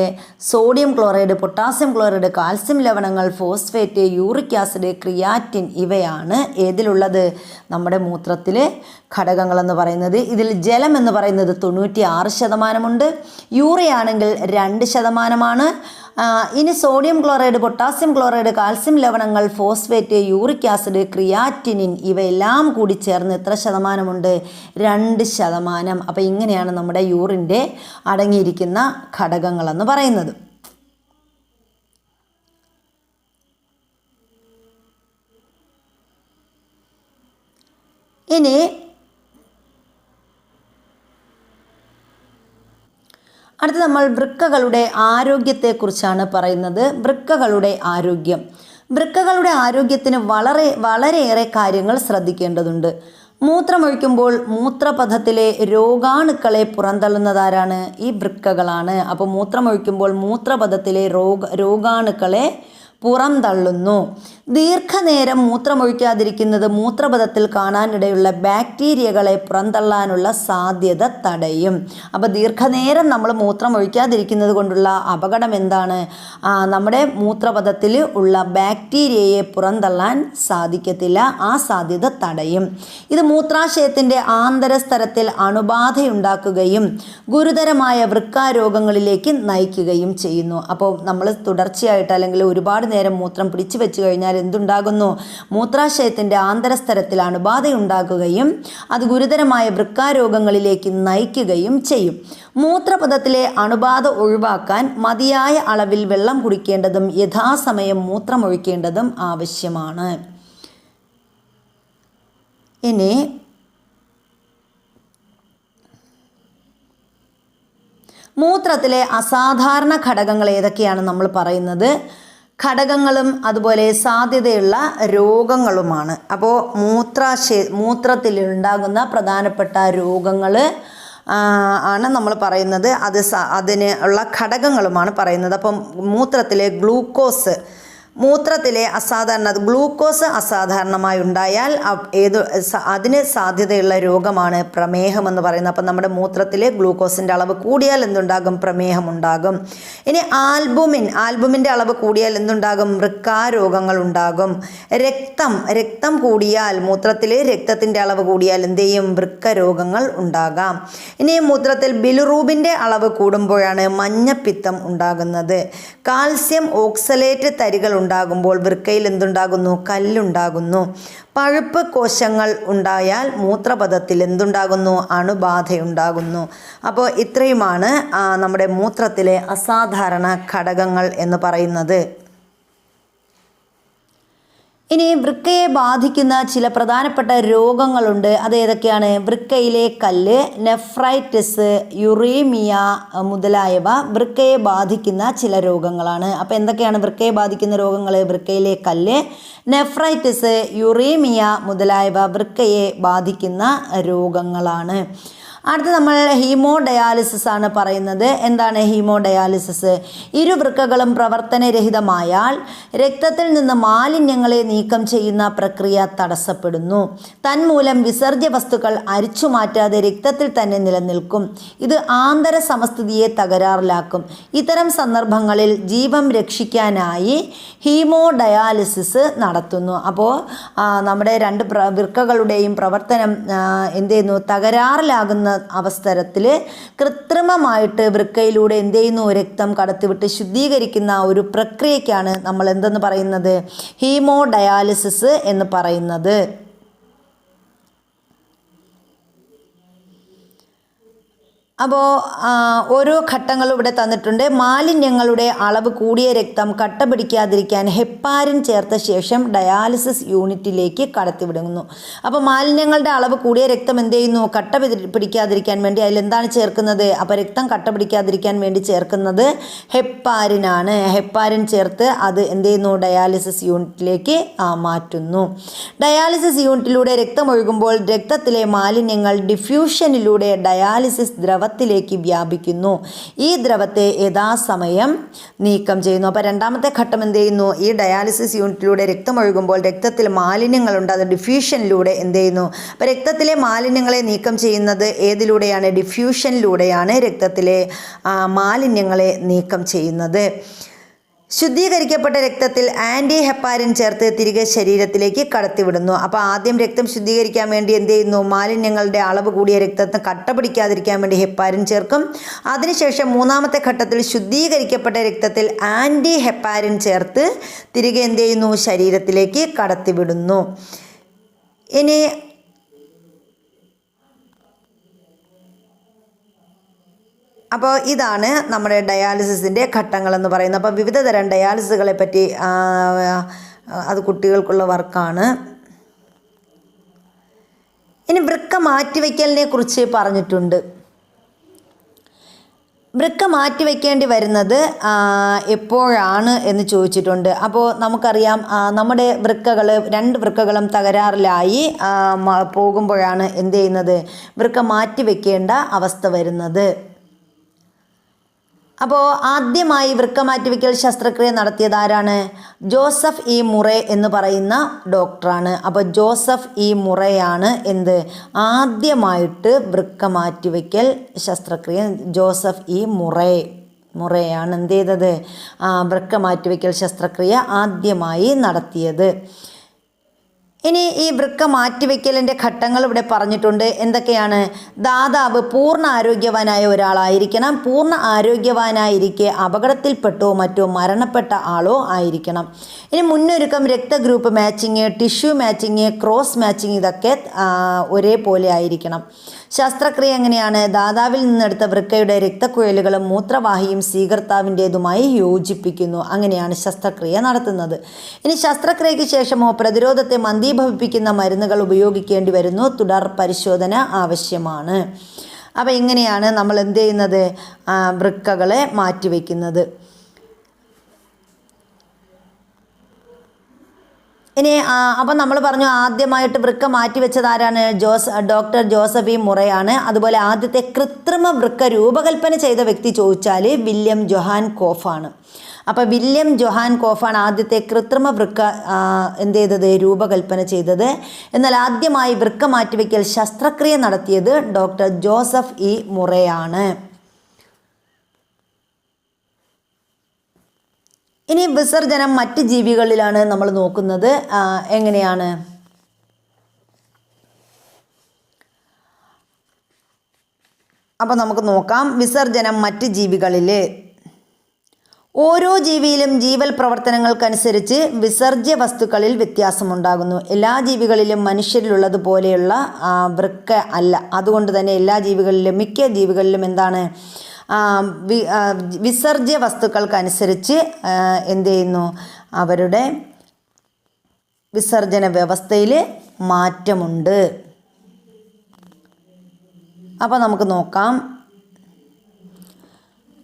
sodium chloride, potassium chloride, calcium ലവണങ്ങൾ, ഫോസ്ഫേറ്റ്, യൂറിക് ആസിഡ്, ക്രിയാറ്റിൻ ഇവയാണ് ഏതിലുള്ളത്? നമ്മുടെ മൂത്രത്തിലെ ഘടകങ്ങളെന്ന് പറയുന്നത്. ഇതിൽ ജലം എന്ന് പറയുന്നത് 96%, യൂറിയ ആണെങ്കിൽ 2%. ഇനി sodium chloride, potassium chloride, calcium ലവണങ്ങൾ, ഫോസ്ഫേറ്റ്, യൂറിക് ആസിഡ്, ക്രിയാറ്റിനിൻ ഇവയെല്ലാം കൂടി ചേർന്ന് എത്ര ശതമാനമുണ്ട്? 2%. അപ്പോൾ ഇങ്ങനെയാണ് നമ്മുടെ യൂറിൻ്റെ അടങ്ങിയിരിക്കുന്ന ഘടകങ്ങളെന്ന് പറയുന്നത്. ഇനി അടുത്ത് നമ്മൾ വൃക്കകളുടെ ആരോഗ്യത്തെക്കുറിച്ചാണ് പറയുന്നത്. വൃക്കകളുടെ ആരോഗ്യം. വൃക്കകളുടെ ആരോഗ്യത്തിന് വളരെയേറെ കാര്യങ്ങൾ ശ്രദ്ധിക്കേണ്ടതുണ്ട്. മൂത്രമൊഴിക്കുമ്പോൾ മൂത്രപഥത്തിലെ രോഗാണുക്കളെ പുറന്തള്ളുന്നതാരാണ്? ഈ വൃക്കകളാണ്. അപ്പോൾ മൂത്രമൊഴിക്കുമ്പോൾ മൂത്രപഥത്തിലെ രോഗാണുക്കളെ പുറന്തള്ളുന്നു. ദീർഘനേരം മൂത്രമൊഴിക്കാതിരിക്കുന്നത് മൂത്രപഥത്തിൽ കാണാനിടയുള്ള ബാക്ടീരിയകളെ പുറന്തള്ളാനുള്ള സാധ്യത തടയും. അപ്പോൾ ദീർഘനേരം നമ്മൾ മൂത്രമൊഴിക്കാതിരിക്കുന്നത് കൊണ്ടുള്ള അപകടം എന്താണ്? നമ്മുടെ മൂത്രപഥത്തിൽ ഉള്ള ബാക്ടീരിയയെ പുറന്തള്ളാൻ സാധിക്കത്തില്ല, ആ സാധ്യത തടയും. ഇത് മൂത്രാശയത്തിൻ്റെ ആന്തരസ്തരത്തിൽ അണുബാധയുണ്ടാക്കുകയും ഗുരുതരമായ വൃക്കാരോഗങ്ങളിലേക്ക് നയിക്കുകയും ചെയ്യുന്നു. അപ്പോൾ നമ്മൾ തുടർച്ചയായിട്ട് അല്ലെങ്കിൽ ഒരുപാട് നേരം മൂത്രം പിടിച്ചു വെച്ച് കഴിഞ്ഞാൽ എന്തുണ്ടാകുന്നു? മൂത്രാശയത്തിൻ്റെ ആന്തരസ്തരത്തിൽ അണുബാധയുണ്ടാക്കുകയും അത് ഗുരുതരമായ വൃക്കാരോഗങ്ങളിലേക്ക് നയിക്കുകയും ചെയ്യും. മൂത്രപഥത്തിലെ അണുബാധ ഒഴിവാക്കാൻ മതിയായ അളവിൽ വെള്ളം കുടിക്കേണ്ടതും യഥാസമയം മൂത്രമൊഴിക്കേണ്ടതും ആവശ്യമാണ്. ഇനി മൂത്രത്തിലെ അസാധാരണ ഘടകങ്ങൾ ഏതൊക്കെയാണ് നമ്മൾ പറയുന്നത്? ഘടകങ്ങളും അതുപോലെ സാധ്യതയുള്ള രോഗങ്ങളുമാണ്. അപ്പോൾ മൂത്രത്തിലുണ്ടാകുന്ന പ്രധാനപ്പെട്ട രോഗങ്ങൾ ആണ് നമ്മൾ പറയുന്നത്. അതിന് ഉള്ള ഘടകങ്ങളുമാണ് പറയുന്നത്. അപ്പം മൂത്രത്തിലെ ഗ്ലൂക്കോസ് അസാധാരണമായി ഉണ്ടായാൽ അതിന് സാധ്യതയുള്ള രോഗമാണ് പ്രമേഹം എന്ന് പറയുന്നത്. അപ്പം നമ്മുടെ മൂത്രത്തിലെ ഗ്ലൂക്കോസിൻ്റെ അളവ് കൂടിയാൽ എന്തുണ്ടാകും? പ്രമേഹം ഉണ്ടാകും. ഇനി ആൽബുമിൻ്റെ അളവ് കൂടിയാൽ എന്തുണ്ടാകും? വൃക്കാരോഗങ്ങൾ ഉണ്ടാകും. രക്തം കൂടിയാൽ, മൂത്രത്തിൽ രക്തത്തിൻ്റെ അളവ് കൂടിയാൽ എന്ത് ചെയ്യും? വൃക്കരോഗങ്ങൾ ഉണ്ടാകാം. ഇനി മൂത്രത്തിൽ ബിലിറൂബിൻ്റെ അളവ് കൂടുമ്പോഴാണ് മഞ്ഞപ്പിത്തം ഉണ്ടാകുന്നത്. കാൽസ്യം ഓക്സലേറ്റ് തരികൾ ഉണ്ടാകുമ്പോൾ വൃക്കയിൽ എന്തുണ്ടാകുന്നു? കല്ലുണ്ടാകുന്നു. പഴുപ്പ് കോശങ്ങൾ ഉണ്ടായാൽ മൂത്രപഥത്തിൽ എന്തുണ്ടാകുന്നു? അണുബാധയുണ്ടാകുന്നു. അപ്പോൾ ഇത്രയുമാണ് നമ്മുടെ മൂത്രത്തിലെ അസാധാരണ ഘടകങ്ങൾ എന്ന് പറയുന്നത്. ഇനി വൃക്കയെ ബാധിക്കുന്ന ചില പ്രധാനപ്പെട്ട രോഗങ്ങളുണ്ട്. അതേതൊക്കെയാണ്? വൃക്കയിലെ കല്ല്, നെഫ്രൈറ്റിസ്, യുറീമിയ മുതലായവ വൃക്കയെ ബാധിക്കുന്ന ചില രോഗങ്ങളാണ്. അപ്പോൾ എന്തൊക്കെയാണ് വൃക്കയെ ബാധിക്കുന്ന രോഗങ്ങൾ? വൃക്കയിലെ കല്ല്, നെഫ്രൈറ്റിസ്, യുറീമിയ മുതലായവ വൃക്കയെ ബാധിക്കുന്ന രോഗങ്ങളാണ്. അടുത്ത് നമ്മൾ ഹീമോഡയാലിസിസ് ആണ് പറയുന്നത്. എന്താണ് ഹീമോഡയാലിസിസ്? ഇരുവൃക്കകളും പ്രവർത്തനരഹിതമായാൽ രക്തത്തിൽ നിന്ന് മാലിന്യങ്ങളെ നീക്കം ചെയ്യുന്ന പ്രക്രിയ തടസ്സപ്പെടുന്നു. തന്മൂലം വിസർജ്യ വസ്തുക്കൾ അരിച്ചു മാറ്റാതെ രക്തത്തിൽ തന്നെ നിലനിൽക്കും. ഇത് ആന്തര സമസ്ഥിതിയെ തകരാറിലാക്കും. ഇത്തരം സന്ദർഭങ്ങളിൽ ജീവൻ രക്ഷിക്കാനായി ഹീമോഡയാലിസിസ് നടത്തുന്നു. അപ്പോൾ നമ്മുടെ രണ്ട് വൃക്കകളുടെയും പ്രവർത്തനം എന്ത് ചെയ്യുന്നു? തകരാറിലാകുന്ന അവസരത്തിൽ കൃത്രിമമായിട്ട് വൃക്കയിലൂടെ എന്ത് ചെയ്യുന്നു? രക്തം കടത്തിവിട്ട് ശുദ്ധീകരിക്കുന്ന ഒരു പ്രക്രിയയ്ക്കാണ് നമ്മൾ എന്തെന്ന് പറയുന്നത്? ഹീമോഡയാലിസിസ് എന്ന് പറയുന്നത്. അപ്പോൾ ഓരോ ഘട്ടങ്ങളും ഇവിടെ തന്നിട്ടുണ്ട്. മാലിന്യങ്ങളുടെ അളവ് കൂടിയ രക്തം കട്ട പിടിക്കാതിരിക്കാൻ ഹെപ്പാരിൻ ചേർത്ത ശേഷം ഡയാലിസിസ് യൂണിറ്റിലേക്ക് കടത്തിവിടുന്നു. അപ്പോൾ മാലിന്യങ്ങളുടെ അളവ് കൂടിയ രക്തം എന്ത് ചെയ്യുന്നു? കട്ട പിടിക്കാതിരിക്കാൻ വേണ്ടി അതിലെന്താണ് ചേർക്കുന്നത്? അപ്പോൾ രക്തം കട്ട പിടിക്കാതിരിക്കാൻ വേണ്ടി ചേർക്കുന്നത് ഹെപ്പാരിനാണ്. ഹെപ്പാരിൻ ചേർത്ത് അത് എന്ത് ചെയ്യുന്നു? ഡയാലിസിസ് യൂണിറ്റിലേക്ക് മാറ്റുന്നു. ഡയാലിസിസ് യൂണിറ്റിലൂടെ രക്തം ഒഴുകുമ്പോൾ രക്തത്തിലെ മാലിന്യങ്ങൾ ഡിഫ്യൂഷനിലൂടെ ഡയാലിസിസ് ദ്രവത്തിലേക്ക് വ്യാപിക്കുന്നു. ഈ ദ്രവത്തെ യഥാസമയം നീക്കം ചെയ്യുന്നു. അപ്പോൾ രണ്ടാമത്തെ ഘട്ടം എന്ത് ചെയ്യുന്നു? ഈ ഡയാലിസിസ് യൂണിറ്റിലൂടെ രക്തം ഒഴുകുമ്പോൾ രക്തത്തിൽ മാലിന്യങ്ങളുണ്ട്. അത് ഡിഫ്യൂഷനിലൂടെ എന്ത് ചെയ്യുന്നു? അപ്പോൾ രക്തത്തിലെ മാലിന്യങ്ങളെ നീക്കം ചെയ്യുന്നത് ഏതിലൂടെയാണ്? ഡിഫ്യൂഷനിലൂടെയാണ് രക്തത്തിലെ മാലിന്യങ്ങളെ നീക്കം ചെയ്യുന്നത്. ശുദ്ധീകരിക്കപ്പെട്ട രക്തത്തിൽ ആൻറ്റി ഹെപ്പാരിൻ ചേർത്ത് തിരികെ ശരീരത്തിലേക്ക് കടത്തിവിടുന്നു. അപ്പോൾ ആദ്യം രക്തം ശുദ്ധീകരിക്കാൻ വേണ്ടി എന്ത് ചെയ്യുന്നു? മാലിന്യങ്ങളുടെ അളവ് കൂടിയ രക്തത്തിന് കട്ട പിടിക്കാതിരിക്കാൻ വേണ്ടി ഹെപ്പാരിൻ ചേർക്കും. അതിനുശേഷം മൂന്നാമത്തെ ഘട്ടത്തിൽ ശുദ്ധീകരിക്കപ്പെട്ട രക്തത്തിൽ ആൻറ്റി ഹെപ്പാരിൻ ചേർത്ത് തിരികെ എന്ത് ചെയ്യുന്നു? ശരീരത്തിലേക്ക് കടത്തിവിടുന്നു. ഇനി അപ്പോൾ ഇതാണ് നമ്മുടെ ഡയാലിസിസിൻ്റെ ഘട്ടങ്ങളെന്ന് പറയുന്നത്. അപ്പോൾ വിവിധ തരം ഡയാലിസിസുകളെ പറ്റി അത് കുട്ടികൾക്കുള്ള വർക്കാണ്. ഇനി വൃക്ക മാറ്റിവെക്കലിനെ കുറിച്ച് പറഞ്ഞിട്ടുണ്ട്. വൃക്ക മാറ്റിവെക്കേണ്ടി വരുന്നത് എപ്പോഴാണ് എന്ന് ചോദിച്ചിട്ടുണ്ട്. അപ്പോൾ നമുക്കറിയാം, നമ്മുടെ വൃക്കകൾ 2 വൃക്കകളും തകരാറിലായി പോകുമ്പോഴാണ് എന്ത് ചെയ്യുന്നത്, വൃക്ക മാറ്റിവെക്കേണ്ട അവസ്ഥ വരുന്നത്. അപ്പോൾ ആദ്യമായി വൃക്ക മാറ്റിവെക്കൽ ശസ്ത്രക്രിയ നടത്തിയത് ആരാണ്? ജോസഫ് ഇ മുറെ എന്ന് പറയുന്ന ഡോക്ടറാണ്. അപ്പോൾ ജോസഫ് ഇ മുറെയാണ് ആദ്യമായിട്ട് വൃക്ക മാറ്റിവെക്കൽ ശസ്ത്രക്രിയ ജോസഫ് ഇ മുറെയാണ് എന്ത് ചെയ്തത്, വൃക്ക മാറ്റിവെക്കൽ ശസ്ത്രക്രിയ ആദ്യമായി നടത്തിയത്. ഇനി ഈ വൃക്ക മാറ്റിവെക്കലിൻ്റെ ഘട്ടങ്ങൾ ഇവിടെ പറഞ്ഞിട്ടുണ്ട്. എന്തൊക്കെയാണ്? ദാതാവ് പൂർണ്ണ ആരോഗ്യവാനായ ഒരാളായിരിക്കണം. പൂർണ്ണ ആരോഗ്യവാനായിരിക്കെ അപകടത്തിൽപ്പെട്ടോ മറ്റോ മരണപ്പെട്ട ആളോ ആയിരിക്കണം. ഇനി മുന്നൊരുക്കം, രക്തഗ്രൂപ്പ് matching, tissue matching, cross matching, ഇതൊക്കെ ഒരേപോലെ ആയിരിക്കണം. ശസ്ത്രക്രിയ എങ്ങനെയാണ്? ദാതാവിൽ നിന്നെടുത്ത വൃക്കയുടെ രക്തക്കുഴലുകളും മൂത്രവാഹിയും സ്വീകർത്താവിൻ്റേതുമായി യോജിപ്പിക്കുന്നു. അങ്ങനെയാണ് ശസ്ത്രക്രിയ നടത്തുന്നത്. ഇനി ശസ്ത്രക്രിയയ്ക്ക് ശേഷമോ പ്രതിരോധത്തെ മന്ദീഭവിപ്പിക്കുന്ന മരുന്നുകൾ ഉപയോഗിക്കേണ്ടി വരുന്നു. തുടർ പരിശോധന ആവശ്യമാണ്. അപ്പോൾ ഇങ്ങനെയാണ് നമ്മൾ എന്ത് ചെയ്യുന്നത്, വൃക്കകളെ മാറ്റിവെക്കുന്നത്. ഇനി അപ്പം നമ്മൾ പറഞ്ഞു ആദ്യമായിട്ട് വൃക്ക മാറ്റിവെച്ചത് ആരാണ്? ഡോക്ടർ ജോസഫ് ഇ മുറെയാണ്. അതുപോലെ ആദ്യത്തെ കൃത്രിമ വൃക്ക രൂപകൽപ്പന ചെയ്ത വ്യക്തി ചോദിച്ചാൽ വില്യം ജോഹാൻ കോഫാണ്. അപ്പോൾ വില്യം ജോഹാൻ കോഫാണ് ആദ്യത്തെ കൃത്രിമ വൃക്ക എന്ത് ചെയ്തത്, രൂപകൽപ്പന ചെയ്തത്. എന്നാൽ ആദ്യമായി വൃക്ക മാറ്റിവെക്കൽ ശസ്ത്രക്രിയ നടത്തിയത് ഡോക്ടർ ജോസഫ് ഇ മുറെയാണ്. ഇനി വിസർജനം മറ്റ് ജീവികളിലാണ് നമ്മൾ നോക്കുന്നത്. എങ്ങനെയാണ്? അപ്പോൾ നമുക്ക് നോക്കാം. വിസർജനം മറ്റ് ജീവികളിൽ ഓരോ ജീവിയിലും ജീവൽ പ്രവർത്തനങ്ങൾക്കനുസരിച്ച് വിസർജ്യ വസ്തുക്കളിൽ വ്യത്യാസമുണ്ടാകുന്നു. എല്ലാ ജീവികളിലും മനുഷ്യരിലുള്ളതുപോലെയുള്ള വൃക്ക അല്ല. അതുകൊണ്ട് തന്നെ എല്ലാ ജീവികളിലും, മിക്ക ജീവികളിലും എന്താണ്, വിസർജ്യ വസ്തുക്കൾക്കനുസരിച്ച് എന്ത് ചെയ്യുന്നു, അവരുടെ വിസർജന വ്യവസ്ഥയിൽ മാറ്റമുണ്ട്. അപ്പോൾ നമുക്ക് നോക്കാം.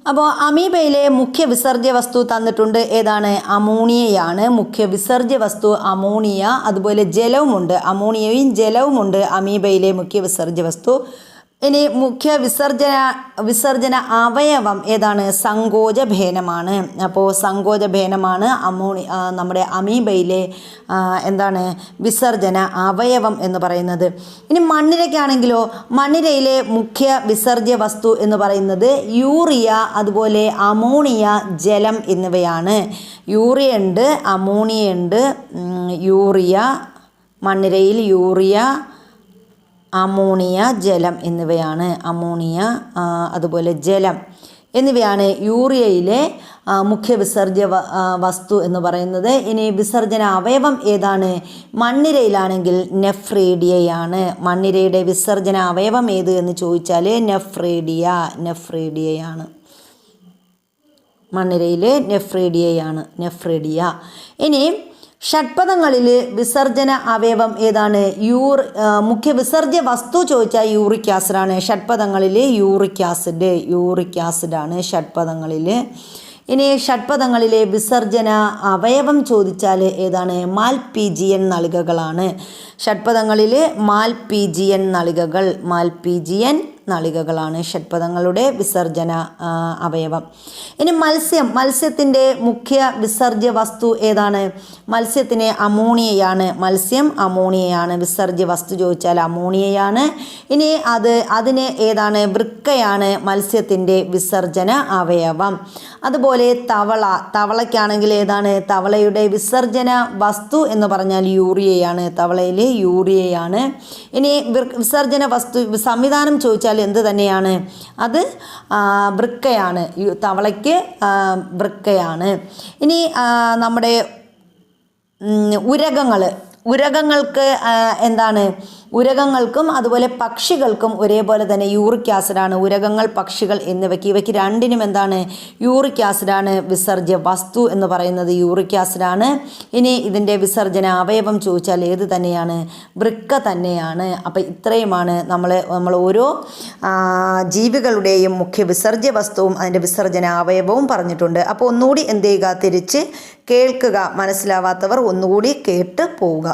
അപ്പോൾ അമീബയിലെ മുഖ്യ വിസർജ്യ വസ്തു തന്നിട്ടുണ്ട്. ഏതാണ്? അമോണിയയാണ് മുഖ്യ വിസർജ്യ വസ്തു. അമോണിയ, അതുപോലെ ജലവുമുണ്ട്. അമോണിയയും ജലവുമുണ്ട് അമീബയിലെ മുഖ്യ വിസർജ്യ വസ്തു. ഇനി മുഖ്യ വിസർജന അവയവം ഏതാണ്? സങ്കോചഭേനമാണ്. അപ്പോൾ സങ്കോചഭേനമാണ് നമ്മുടെ അമീബയിലെ എന്താണ് വിസർജന അവയവം എന്ന് പറയുന്നത്. ഇനി മണ്ണിരയ്ക്കാണെങ്കിലോ, മണ്ണിരയിലെ മുഖ്യ വിസർജ്യ വസ്തു എന്ന് പറയുന്നത് യൂറിയ, അതുപോലെ അമോണിയ, ജലം എന്നിവയാണ്. യൂറിയ ഉണ്ട്, അമോണിയ ഉണ്ട്. യൂറിയ, മണ്ണിരയിൽ യൂറിയ, അമോണിയ, ജലം എന്നിവയാണ്. അമോണിയ, അതുപോലെ ജലം എന്നിവയാണ് യൂറിയയിലെ മുഖ്യ വിസർജ്യ വസ്തു എന്ന് പറയുന്നത്. ഇനി വിസർജന അവയവം ഏതാണ്? മണ്ണിരയിലാണെങ്കിൽ നെഫ്രീഡിയയാണ്. മണ്ണിരയുടെ വിസർജന അവയവം ഏത് എന്ന് ചോദിച്ചാൽ നെഫ്രീഡിയയാണ്. മണ്ണിരയിൽ നെഫ്രീഡിയ. ഇനി ഷഡ്പദങ്ങളിൽ വിസർജന അവയവം ഏതാണ്? മുഖ്യ വിസർജ്യ വസ്തു ചോദിച്ചാൽ യൂറിക് ആസിഡാണ്. ഷഡ്പദങ്ങളിൽ യൂറിക് ആസിഡാണ് ഷഡ്പദങ്ങളിൽ. ഇനി ഷഡ്പദങ്ങളിലെ വിസർജന അവയവം ചോദിച്ചാൽ ഏതാണ്? മാൽപീജിയൻ നളികകളാണ്. ഷഡ്പദങ്ങളിൽ മാൽപീജിയൻ നളികകളാണ് ഷഡ്പദങ്ങളുടെ വിസർജന അവയവം. ഇനി മത്സ്യത്തിൻ്റെ മുഖ്യ വിസർജ്യ വസ്തു ഏതാണ്? മത്സ്യത്തിന് അമോണിയയാണ്. അമോണിയയാണ് വിസർജ്യ വസ്തു ചോദിച്ചാൽ അമോണിയയാണ്. ഇനി അതിന് ഏതാണ്? വൃക്കയാണ് മത്സ്യത്തിൻ്റെ വിസർജന അവയവം. അതുപോലെ തവളയ്ക്കാണെങ്കിൽ ഏതാണ്? തവളയുടെ വിസർജന വസ്തു എന്ന് പറഞ്ഞാൽ യൂറിയയാണ്. തവളയിൽ യൂറിയയാണ്. ഇനി വിസർജന വസ്തു സംവിധാനം ചോദിച്ചാൽ എന്ത് തന്നെയാണ്? അത് വൃക്കയാണ്. തവളയ്ക്ക് വൃക്കയാണ്. ഇനി നമ്മുടെ ഉരകങ്ങൾക്ക് എന്താണ്, ഉരകങ്ങൾക്കും അതുപോലെ പക്ഷികൾക്കും ഒരേപോലെ തന്നെ യൂറിക് ആസിഡാണ്. ഉരകങ്ങൾ, പക്ഷികൾ ഇവയ്ക്ക് രണ്ടിനും എന്താണ്, യൂറിക് ആസിഡാണ് വിസർജ്യ വസ്തു എന്ന് പറയുന്നത്, യൂറിക് ആസിഡാണ്. ഇനി ഇതിൻ്റെ വിസർജന അവയവം ചോദിച്ചാൽ ഏത് തന്നെയാണ്, വൃക്ക തന്നെയാണ്. അപ്പോൾ ഇത്രയുമാണ് നമ്മൾ ഓരോ ജീവികളുടെയും മുഖ്യ വിസർജ്യ വസ്തുവും അതിൻ്റെ വിസർജന അവയവവും പറഞ്ഞിട്ടുണ്ട്. അപ്പോൾ ഒന്നുകൂടി എന്ത് ചെയ്യുക, തിരിച്ച് കേൾക്കുക, മനസ്സിലാവാത്തവർ ഒന്നുകൂടി കേട്ട് പോവുക.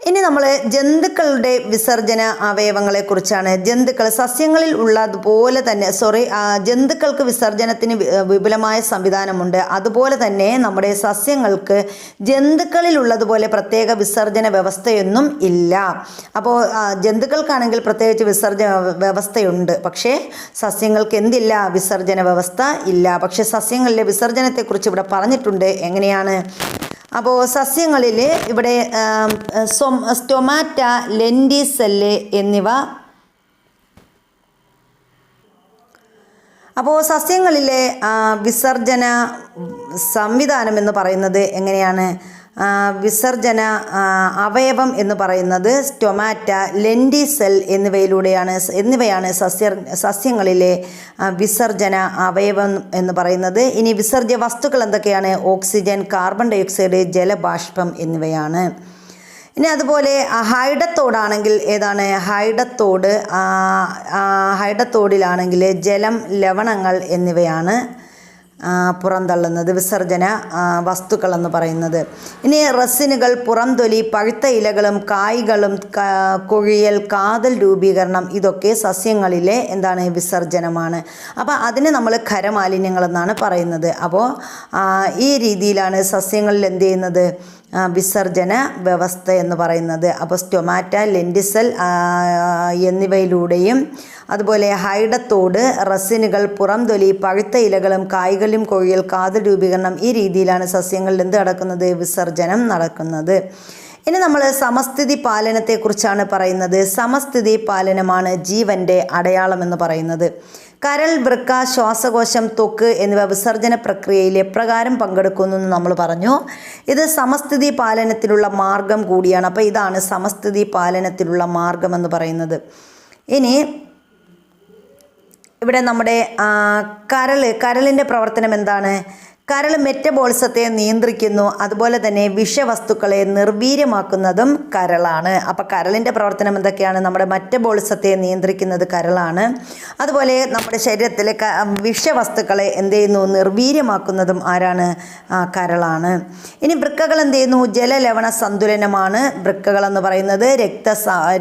ഇനി നമ്മൾ ജന്തുക്കളുടെ വിസർജന അവയവങ്ങളെക്കുറിച്ചാണ്. ജന്തുക്കൾ സസ്യങ്ങളിൽ ഉള്ളതുപോലെ തന്നെ ജന്തുക്കൾക്ക് വിസർജനത്തിന് വിപുലമായ സംവിധാനമുണ്ട്. അതുപോലെ തന്നെ നമ്മുടെ സസ്യങ്ങൾക്ക് ജന്തുക്കളിലുള്ളതുപോലെ പ്രത്യേക വിസർജന വ്യവസ്ഥയൊന്നും ഇല്ല. അപ്പോൾ ജന്തുക്കൾക്കാണെങ്കിൽ പ്രത്യേകിച്ച് വിസർജന വ്യവസ്ഥയുണ്ട്, പക്ഷേ സസ്യങ്ങൾക്ക് എന്തില്ല, വിസർജന വ്യവസ്ഥ ഇല്ല. പക്ഷേ സസ്യങ്ങളിലെ വിസർജനത്തെക്കുറിച്ച് ഇവിടെ പറഞ്ഞിട്ടുണ്ട്. എങ്ങനെയാണ്? അപ്പോൾ സസ്യങ്ങളിൽ ഇവിടെ സ്റ്റൊമാറ്റ, ലെൻറ്റിസെല്ല് എന്നിവ. അപ്പോൾ സസ്യങ്ങളിലെ വിസർജന സംവിധാനം എന്ന് പറയുന്നത് എങ്ങനെയാണ്? വിസർജന അവയവം എന്ന് പറയുന്നത് സ്റ്റൊമാറ്റ, ലെൻറ്റിസെൽ എന്നിവയാണ് സസ്യങ്ങളിലെ വിസർജന അവയവം എന്ന് പറയുന്നത്. ഇനി വിസർജ്യ വസ്തുക്കൾ എന്തൊക്കെയാണ്? ഓക്സിജൻ, കാർബൺ ഡയോക്സൈഡ്, ജലബാഷ്പം എന്നിവയാണ്. ഇനി അതുപോലെ ഹൈഡത്തോടാണെങ്കിൽ ഏതാണ്? ഹൈഡത്തോടിലാണെങ്കിൽ ജലം, ലവണങ്ങൾ എന്നിവയാണ് പുറന്തള്ളുന്നത്, വിസർജന വസ്തുക്കൾ എന്ന് പറയുന്നത്. ഇനി റെസിനുകൾ, പുറംതൊലി, പഴുത്ത ഇലകളും കായ്കളും, കൊഴിയൽ, കാതൽ രൂപീകരണം, ഇതൊക്കെ സസ്യങ്ങളിലെ എന്താണ്, വിസർജനമാണ്. അപ്പോൾ അതിന് നമ്മൾ ഖരമാലിന്യങ്ങളെന്നാണ് പറയുന്നത്. അപ്പോൾ ഈ രീതിയിലാണ് സസ്യങ്ങളിൽ എന്ത് ചെയ്യുന്നത്, വിസർജന വ്യവസ്ഥ എന്ന് പറയുന്നത്. അപ്പോൾ സ്റ്റൊമാറ്റ, ലെൻറ്റിസെൽ എന്നിവയിലൂടെയും അതുപോലെ ഹൈഡത്തോട്, റെസിനുകൾ, പുറംതൊലി, പഴുത്ത ഇലകളും കായ്കളും, കൊഴിയൽ, കാതൽ രൂപീകരണം, ഈ രീതിയിലാണ് സസ്യങ്ങളിൽ എന്ത് നടക്കുന്നത്, വിസർജനം നടക്കുന്നത്. ഇനി നമ്മൾ സമസ്ഥിതി പാലനത്തെക്കുറിച്ചാണ് പറയുന്നത്. സമസ്ഥിതി പാലനമാണ് ജീവൻ്റെ അടയാളം എന്ന് പറയുന്നത്. കരൾ, വൃക്ക, ശ്വാസകോശം, ത്വക്ക് എന്നിവ വിസർജന പ്രക്രിയയിൽ എപ്രകാരം പങ്കെടുക്കുന്നു എന്ന് നമ്മൾ പറഞ്ഞു. ഇത് സമസ്ഥിതി പാലനത്തിലുള്ള മാർഗം കൂടിയാണ്. അപ്പോൾ ഇതാണ് സമസ്ഥിതി പാലനത്തിലുള്ള മാർഗം എന്ന് പറയുന്നത്. ഇനി ഇവിടെ നമ്മുടെ കരളിൻ്റെ പ്രവർത്തനം എന്താണ്? കരൾ മെറ്റബോളിസത്തെ നിയന്ത്രിക്കുന്നു. അതുപോലെ തന്നെ വിഷവസ്തുക്കളെ നിർവീര്യമാക്കുന്നതും കരളാണ്. അപ്പോൾ കരളിൻ്റെ പ്രവർത്തനം എന്തൊക്കെയാണ്? നമ്മുടെ മെറ്റബോളിസത്തെ നിയന്ത്രിക്കുന്നത് കരളാണ്. അതുപോലെ നമ്മുടെ ശരീരത്തിലെ വിഷവസ്തുക്കളെ എന്ത് ചെയ്യുന്നു? നിർവീര്യമാക്കുന്നതും ആരാണ്? കരളാണ്. ഇനി വൃക്കകൾ എന്ത് ചെയ്യുന്നു? ജലലവണ സന്തുലനമാണ് വൃക്കകൾ എന്ന് പറയുന്നത്.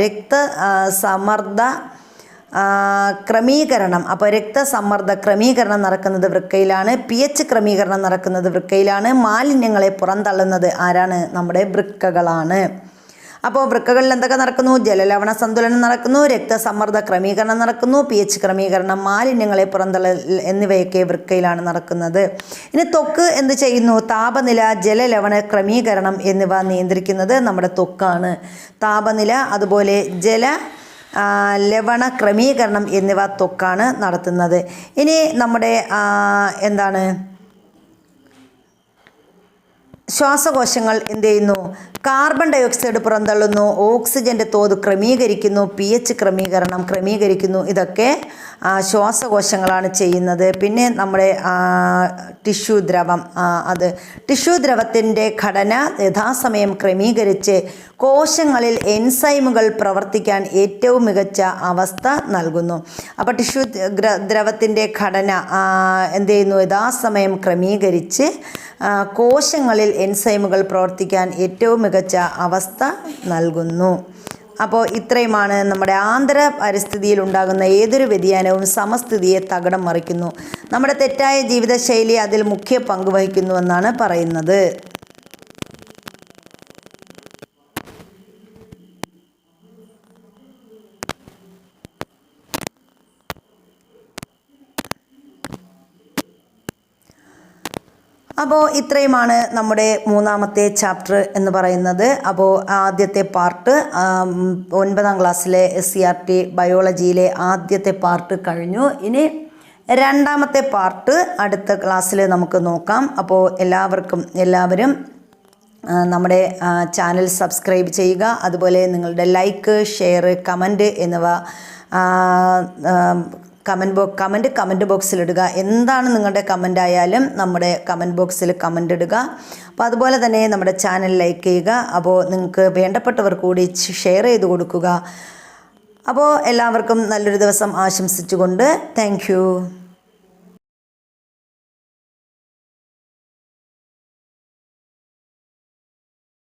രക്തസമ്മർദ്ദ ക്രമീകരണം. അപ്പോൾ രക്തസമ്മർദ്ദ ക്രമീകരണം നടക്കുന്നത് വൃക്കയിലാണ്. pH ക്രമീകരണം നടക്കുന്നത് വൃക്കയിലാണ്. മാലിന്യങ്ങളെ പുറന്തള്ളുന്നത് ആരാണ്? നമ്മുടെ വൃക്കകളാണ്. അപ്പോൾ വൃക്കകളിൽ എന്തൊക്കെ നടക്കുന്നു? ജലലവണ സന്തുലനം നടക്കുന്നു, രക്തസമ്മർദ്ദ ക്രമീകരണം നടക്കുന്നു, pH ക്രമീകരണം, മാലിന്യങ്ങളെ പുറന്തള്ളൽ എന്നിവയൊക്കെ വൃക്കയിലാണ് നടക്കുന്നത്. ഇനി ത്വക്ക് എന്ത് ചെയ്യുന്നു? താപനില, ജലലവണ ക്രമീകരണം എന്നിവ നിയന്ത്രിക്കുന്നത് നമ്മുടെ ത്വക്കാണ്. താപനില, അതുപോലെ ലവണ ക്രമീകരണം എന്നിവ ത്വക്കാണ് നടത്തുന്നത്. ഇനി നമ്മുടെ എന്താണ്, ശ്വാസകോശങ്ങൾ എന്ത് ചെയ്യുന്നു? കാർബൺ ഡയോക്സൈഡ് പുറന്തള്ളുന്നു, ഓക്സിജൻ്റെ തോത് ക്രമീകരിക്കുന്നു, pH ക്രമീകരിക്കുന്നു. ഇതൊക്കെ ശ്വാസകോശങ്ങളാണ് ചെയ്യുന്നത്. പിന്നെ നമ്മുടെ ടിഷ്യൂ ദ്രവത്തിൻ്റെ ഘടന യഥാസമയം ക്രമീകരിച്ച് കോശങ്ങളിൽ എൻസൈമുകൾ പ്രവർത്തിക്കാൻ ഏറ്റവും മികച്ച അവസ്ഥ നൽകുന്നു. അപ്പോൾ ടിഷ്യൂ ദ്രവത്തിൻ്റെ ഘടന എന്ത് ചെയ്യുന്നു? യഥാസമയം ക്രമീകരിച്ച് കോശങ്ങളിൽ എൻസൈമുകൾ പ്രവർത്തിക്കാൻ ഏറ്റവും മികച്ച അവസ്ഥ നൽകുന്നു. അപ്പോൾ ഇത്രയുമാണ് നമ്മുടെ ആന്തര പരിസ്ഥിതിയിൽ ഉണ്ടാകുന്ന ഏതൊരു വ്യതിയാനവും സമസ്ഥിതിയെ തകിടം മറിക്കുന്നു. നമ്മുടെ തെറ്റായ ജീവിതശൈലി അതിൽ മുഖ്യ പങ്ക് വഹിക്കുന്നുവെന്നാണ് പറയുന്നത്. അപ്പോൾ ഇത്രയുമാണ് നമ്മുടെ മൂന്നാമത്തെ ചാപ്റ്റർ എന്ന് പറയുന്നത്. അപ്പോൾ ആദ്യത്തെ പാർട്ട് 9ാം ക്ലാസ്സിലെ SCERT ബയോളജിയിലെ ആദ്യത്തെ പാർട്ട് കഴിഞ്ഞു. ഇനി രണ്ടാമത്തെ പാർട്ട് അടുത്ത ക്ലാസ്സിൽ നമുക്ക് നോക്കാം. അപ്പോൾ എല്ലാവരും നമ്മുടെ ചാനൽ സബ്സ്ക്രൈബ് ചെയ്യുക. അതുപോലെ നിങ്ങളുടെ ലൈക്ക്, ഷെയർ, കമൻറ്റ് എന്നിവ കമൻറ്റ് ബോക്സിലിടുക. എന്താണ് നിങ്ങളുടെ കമൻ്റ് ആയാലും നമ്മുടെ കമൻറ്റ് ബോക്സിൽ കമൻ്റ് ഇടുക. അപ്പോൾ അതുപോലെ തന്നെ നമ്മുടെ ചാനൽ ലൈക്ക് ചെയ്യുക. അപ്പോൾ നിങ്ങൾക്ക് വേണ്ടപ്പെട്ടവർ കൂടി ഷെയർ ചെയ്ത് കൊടുക്കുക. അപ്പോൾ എല്ലാവർക്കും നല്ലൊരു ദിവസം ആശംസിച്ചുകൊണ്ട് താങ്ക് യു.